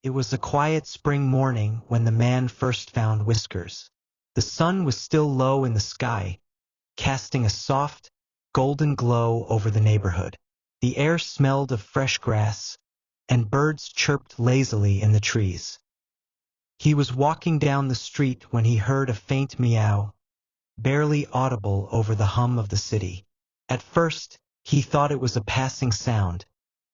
It was a quiet spring morning when the man first found Whiskers. The sun was still low in the sky, casting a soft, golden glow over the neighborhood. The air smelled of fresh grass, and birds chirped lazily in the trees. He was walking down the street when he heard a faint meow, barely audible over the hum of the city. At first, he thought it was a passing sound,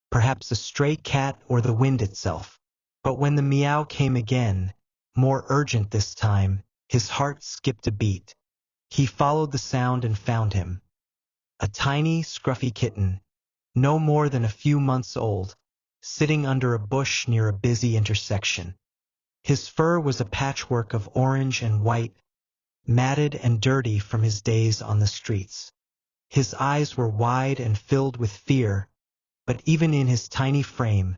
perhaps a stray cat or the wind itself. But when the meow came again, more urgent this time, his heart skipped a beat. He followed the sound and found him. A tiny, scruffy kitten, no more than a few months old, sitting under a bush near a busy intersection. His fur was a patchwork of orange and white, matted and dirty from his days on the streets. His eyes were wide and filled with fear, but even in his tiny frame,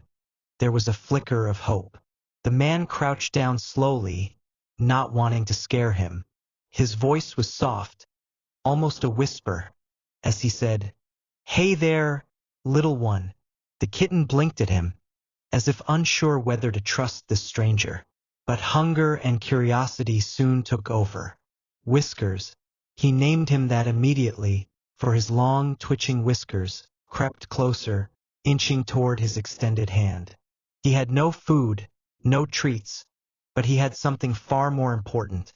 there was a flicker of hope. The man crouched down slowly, not wanting to scare him. His voice was soft, almost a whisper, as he said, "Hey there, little one." The kitten blinked at him, as if unsure whether to trust this stranger. But hunger and curiosity soon took over. Whiskers, he named him that immediately, for his long, twitching whiskers crept closer, inching toward his extended hand. He had no food, no treats, but he had something far more important: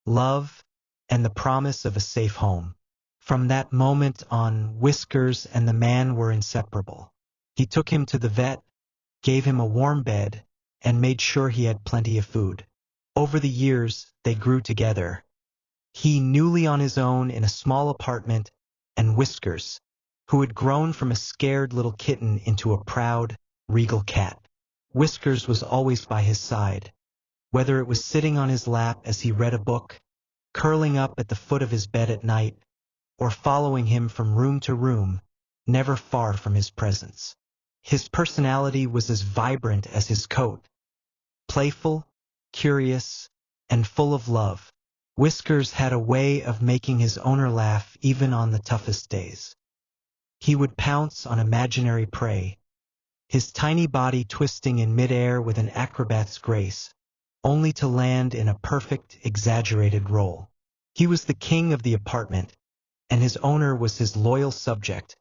love and the promise of a safe home. From that moment on, Whiskers and the man were inseparable. He took him to the vet, gave him a warm bed, and made sure he had plenty of food. Over the years, they grew together. He newly on his own in a small apartment, and Whiskers, who had grown from a scared little kitten into a proud, regal cat. Whiskers was always by his side, whether it was sitting on his lap as he read a book, curling up at the foot of his bed at night, or following him from room to room, never far from his presence. His personality was as vibrant as his coat, playful, curious, and full of love. Whiskers had a way of making his owner laugh even on the toughest days. He would pounce on imaginary prey, his tiny body twisting in midair with an acrobat's grace, only to land in a perfect, exaggerated role. He was the king of the apartment, and his owner was his loyal subject,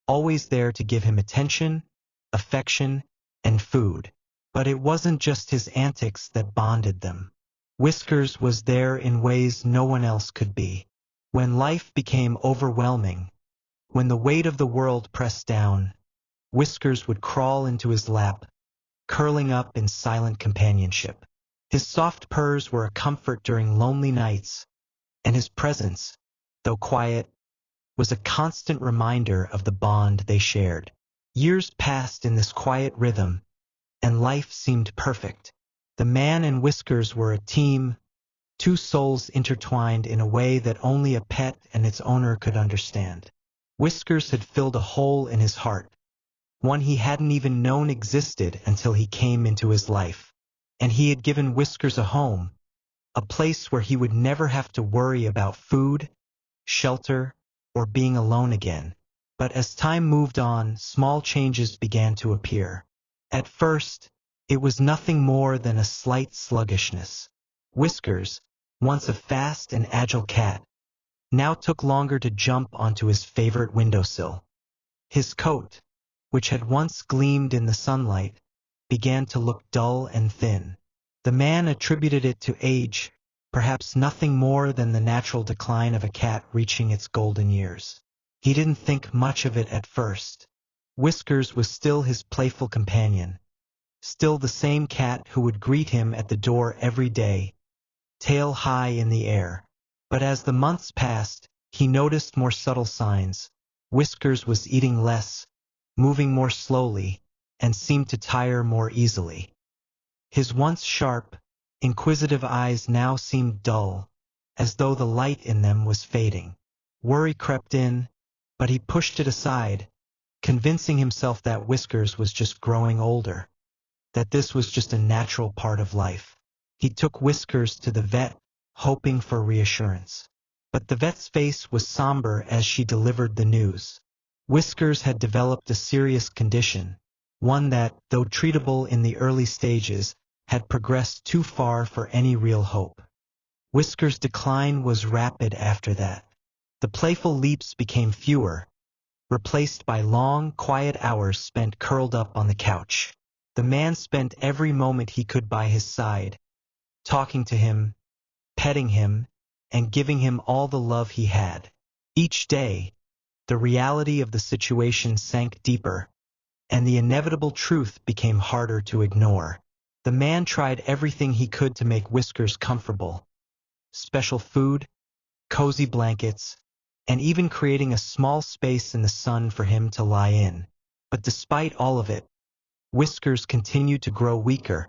always there to give him attention, affection, and food. But it wasn't just his antics that bonded them. Whiskers was there in ways no one else could be. When life became overwhelming, when the weight of the world pressed down, Whiskers would crawl into his lap, curling up in silent companionship. His soft purrs were a comfort during lonely nights, and his presence, though quiet, was a constant reminder of the bond they shared. Years passed in this quiet rhythm, and life seemed perfect. The man and Whiskers were a team, two souls intertwined in a way that only a pet and its owner could understand. Whiskers had filled a hole in his heart, one he hadn't even known existed until he came into his life. And he had given Whiskers a home, a place where he would never have to worry about food, shelter, or being alone again. But as time moved on, small changes began to appear. At first, it was nothing more than a slight sluggishness. Whiskers, once a fast and agile cat, now took longer to jump onto his favorite windowsill. His coat, which had once gleamed in the sunlight, began to look dull and thin. The man attributed it to age, perhaps nothing more than the natural decline of a cat reaching its golden years. He didn't think much of it at first. Whiskers was still his playful companion, still the same cat who would greet him at the door every day, tail high in the air. But as the months passed, he noticed more subtle signs. Whiskers was eating less, moving more slowly, and seemed to tire more easily. His once sharp, inquisitive eyes now seemed dull, as though the light in them was fading. Worry crept in, but he pushed it aside, convincing himself that Whiskers was just growing older, that this was just a natural part of life. He took Whiskers to the vet, hoping for reassurance. But the vet's face was somber as she delivered the news. Whiskers had developed a serious condition, one that, though treatable in the early stages, had progressed too far for any real hope. Whiskers' decline was rapid after that. The playful leaps became fewer, replaced by long, quiet hours spent curled up on the couch. The man spent every moment he could by his side, talking to him, petting him, and giving him all the love he had. Each day, the reality of the situation sank deeper, and the inevitable truth became harder to ignore. The man tried everything he could to make Whiskers comfortable. Special food, cozy blankets, and even creating a small space in the sun for him to lie in. But despite all of it, Whiskers continued to grow weaker,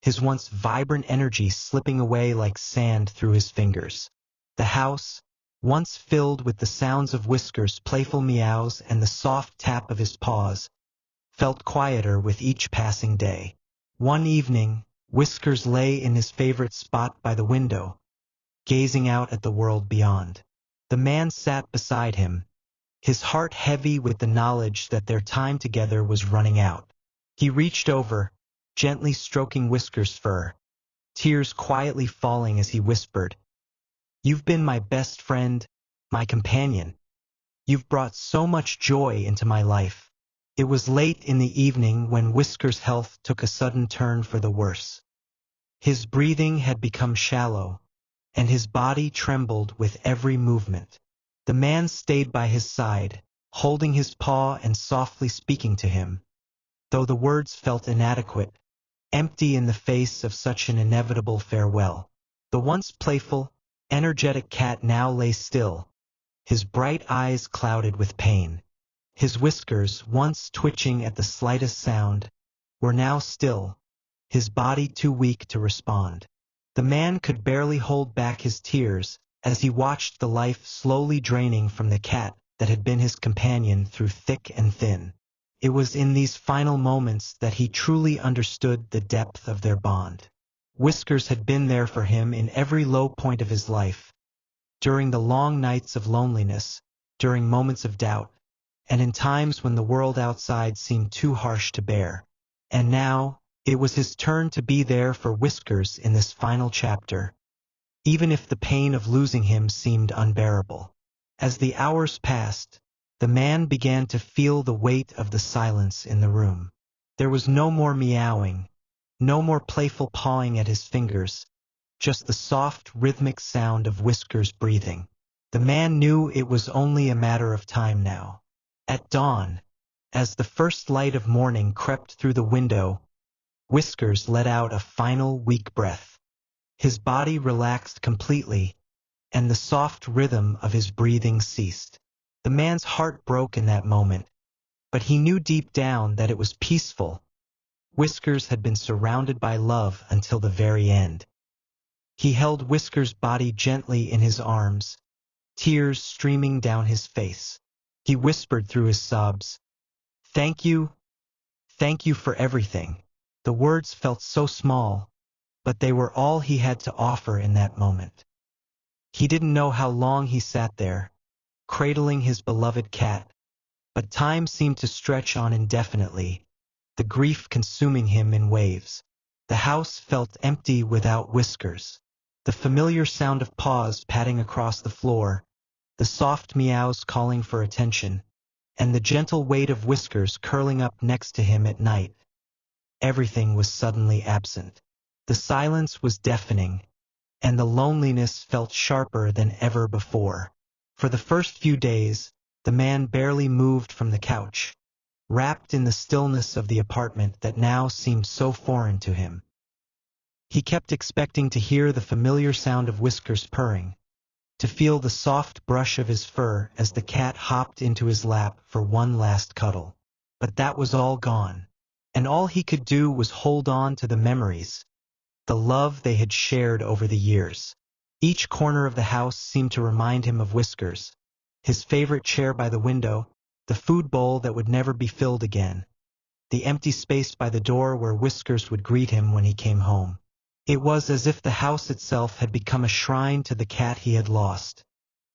his once vibrant energy slipping away like sand through his fingers. The house, once filled with the sounds of Whiskers' playful meows and the soft tap of his paws, felt quieter with each passing day. One evening, Whiskers lay in his favorite spot by the window, gazing out at the world beyond. The man sat beside him, his heart heavy with the knowledge that their time together was running out. He reached over, gently stroking Whiskers' fur, tears quietly falling as he whispered, "You've been my best friend, my companion. You've brought so much joy into my life." It was late in the evening when Whiskers' health took a sudden turn for the worse. His breathing had become shallow, and his body trembled with every movement. The man stayed by his side, holding his paw and softly speaking to him, though the words felt inadequate, empty in the face of such an inevitable farewell. The once playful, energetic cat now lay still, his bright eyes clouded with pain. His whiskers, once twitching at the slightest sound, were now still, his body too weak to respond. The man could barely hold back his tears as he watched the life slowly draining from the cat that had been his companion through thick and thin. It was in these final moments that he truly understood the depth of their bond. Whiskers had been there for him in every low point of his life, during the long nights of loneliness, during moments of doubt, and in times when the world outside seemed too harsh to bear. And now, it was his turn to be there for Whiskers in this final chapter, even if the pain of losing him seemed unbearable. As the hours passed, the man began to feel the weight of the silence in the room. There was no more meowing, no more playful pawing at his fingers, just the soft, rhythmic sound of Whiskers' breathing. The man knew it was only a matter of time now. At dawn, as the first light of morning crept through the window, Whiskers let out a final weak breath. His body relaxed completely, and the soft rhythm of his breathing ceased. The man's heart broke in that moment, but he knew deep down that it was peaceful. Whiskers had been surrounded by love until the very end. He held Whiskers' body gently in his arms, tears streaming down his face. He whispered through his sobs, thank you for everything." The words felt so small, but they were all he had to offer in that moment. He didn't know how long he sat there, cradling his beloved cat, but time seemed to stretch on indefinitely, the grief consuming him in waves. The house felt empty without Whiskers. The familiar sound of paws patting across the floor, the soft meows calling for attention, and the gentle weight of Whiskers curling up next to him at night. Everything was suddenly absent. The silence was deafening, and the loneliness felt sharper than ever before. For the first few days, the man barely moved from the couch, wrapped in the stillness of the apartment that now seemed so foreign to him. He kept expecting to hear the familiar sound of Whiskers purring, to feel the soft brush of his fur as the cat hopped into his lap for one last cuddle. But that was all gone, and all he could do was hold on to the memories, the love they had shared over the years. Each corner of the house seemed to remind him of Whiskers, his favorite chair by the window, the food bowl that would never be filled again, the empty space by the door where Whiskers would greet him when he came home. It was as if the house itself had become a shrine to the cat he had lost,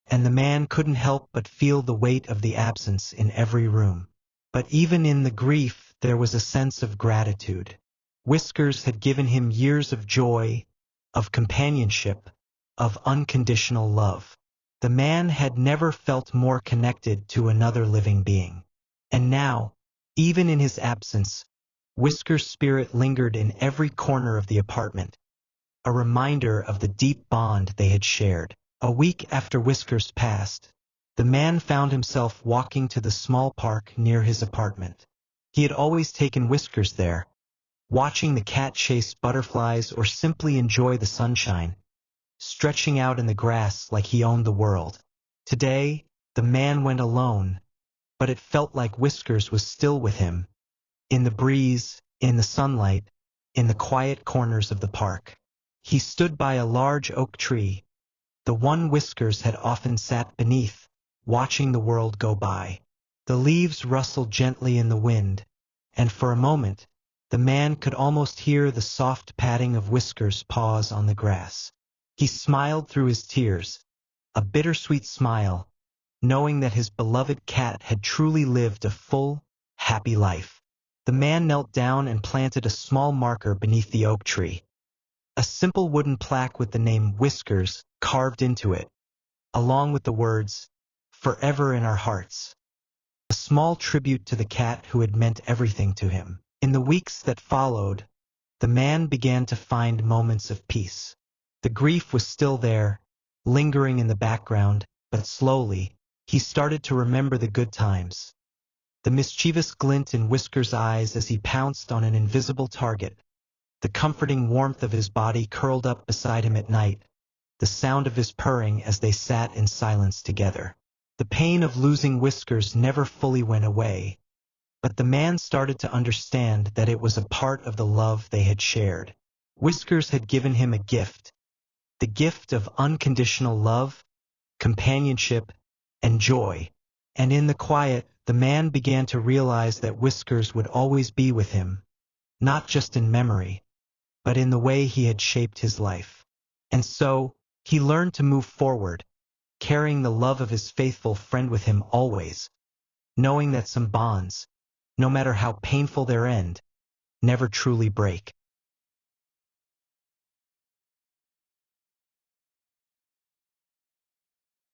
and the man couldn't help but feel the weight of the absence in every room. But even in the grief, there was a sense of gratitude. Whiskers had given him years of joy, of companionship, of unconditional love. The man had never felt more connected to another living being. And now, even in his absence, Whiskers' spirit lingered in every corner of the apartment, a reminder of the deep bond they had shared. A week after Whiskers passed, the man found himself walking to the small park near his apartment. He had always taken Whiskers there, watching the cat chase butterflies or simply enjoy the sunshine, stretching out in the grass like he owned the world. Today, the man went alone, but it felt like Whiskers was still with him, in the breeze, in the sunlight, in the quiet corners of the park. He stood by a large oak tree, the one Whiskers had often sat beneath, watching the world go by. The leaves rustled gently in the wind, and for a moment, the man could almost hear the soft padding of Whiskers' paws on the grass. He smiled through his tears, a bittersweet smile, knowing that his beloved cat had truly lived a full, happy life. The man knelt down and planted a small marker beneath the oak tree. A simple wooden plaque with the name Whiskers carved into it, along with the words, "Forever in our hearts." A small tribute to the cat who had meant everything to him. In the weeks that followed, the man began to find moments of peace. The grief was still there, lingering in the background, but slowly, he started to remember the good times. The mischievous glint in Whiskers' eyes as he pounced on an invisible target, the comforting warmth of his body curled up beside him at night, the sound of his purring as they sat in silence together. The pain of losing Whiskers never fully went away, but the man started to understand that it was a part of the love they had shared. Whiskers had given him a gift, the gift of unconditional love, companionship, and joy. And in the quiet, the man began to realize that Whiskers would always be with him, not just in memory, but in the way he had shaped his life. And so, he learned to move forward, carrying the love of his faithful friend with him always, knowing that some bonds, no matter how painful their end, never truly break.